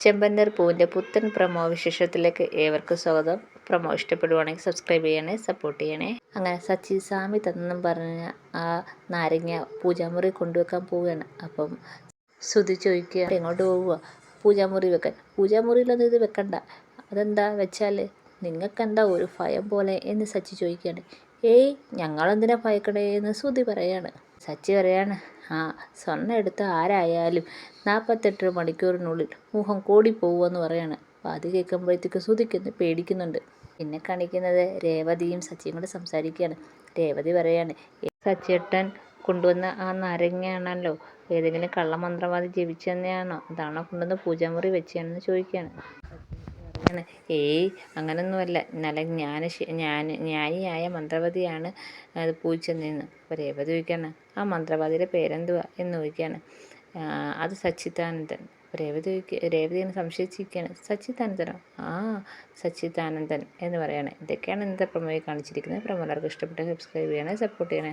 ചെമ്പന്നീർ പൂവിൻ്റെ പുത്തൻ പ്രമോ വിശേഷത്തിലേക്ക് ഏവർക്കും സ്വാഗതം. പ്രമോ ഇഷ്ടപ്പെടുവാണെങ്കിൽ സബ്സ്ക്രൈബ് ചെയ്യണേ, സപ്പോർട്ട് ചെയ്യണേ. അങ്ങനെ സച്ചി സ്വാമി തന്നെന്നും പറഞ്ഞ ആ നാരങ്ങ പൂജാമുറി കൊണ്ടുവെക്കാൻ പോവുകയാണ്. അപ്പം ശ്രുതി ചോദിക്കുക, എങ്ങോട്ട് പോവുക? പൂജാമുറി വെക്കാൻ. പൂജാമുറിയിലൊന്നും ഇത് വെക്കണ്ട. അതെന്താ വെച്ചാൽ നിങ്ങൾക്കെന്താ ഒരു ഭയം പോലെ എന്ന് സച്ചി ചോദിക്കുകയാണ്. ഏയ്, ഞങ്ങളെന്തിനാ ഭയക്കണേ എന്ന് ശ്രുതി പറയാണ്. സച്ചി പറയാണ്, സ്വർണ്ണം എടുത്ത ആരായാലും 48 മണിക്കൂറിനുള്ളിൽ മുഖം കോടിപ്പോവുമെന്ന് പറയാണ്. അപ്പോൾ അത് കേൾക്കുമ്പോഴത്തേക്ക് ശ്രുതിക്കൊന്ന് പേടിക്കുന്നുണ്ട്. പിന്നെ കാണിക്കുന്നത് രേവതിയും സച്ചിയും കൂടെ സംസാരിക്കുകയാണ്. രേവതി പറയാണ്, സച്ചിയേട്ടൻ കൊണ്ടുവന്ന ആ നാരങ്ങയാണല്ലോ ഏതെങ്കിലും കള്ളമന്ത്രവാദി ജപിച്ചെന്നെയാണോ, അതാണോ കൊണ്ടുവന്ന് പൂജാമുറി വെച്ചാണെന്ന് ചോദിക്കുകയാണ്. ഏയ്, അങ്ങനൊന്നുമല്ല, നല്ല ജ്ഞാനിയായ മന്ത്രവാദിയാണ് അത് പൂജിച്ചെന്നു. അപ്പോൾ രേവതി ചോദിക്കുകയാണ്, ആ മന്ത്രവാദിയുടെ പേരെന്തുവാ എന്ന് ചോദിക്കുകയാണ്. അത് സച്ചിദാനന്ദൻ. രേവതി ഇങ്ങനെ സംശയിച്ചിരിക്കുകയാണ്. സച്ചിദാനന്ദനോ? സച്ചിദാനന്ദൻ എന്ന് പറയാണ്. ഇതൊക്കെയാണ് ഇന്നത്തെ പ്രമോയിൽ കാണിച്ചിരിക്കുന്നത്. പ്രമോ എല്ലാവർക്കും ഇഷ്ടപ്പെട്ട സബ്സ്ക്രൈബ് ചെയ്യണേ, സപ്പോർട്ട് ചെയ്യണേ.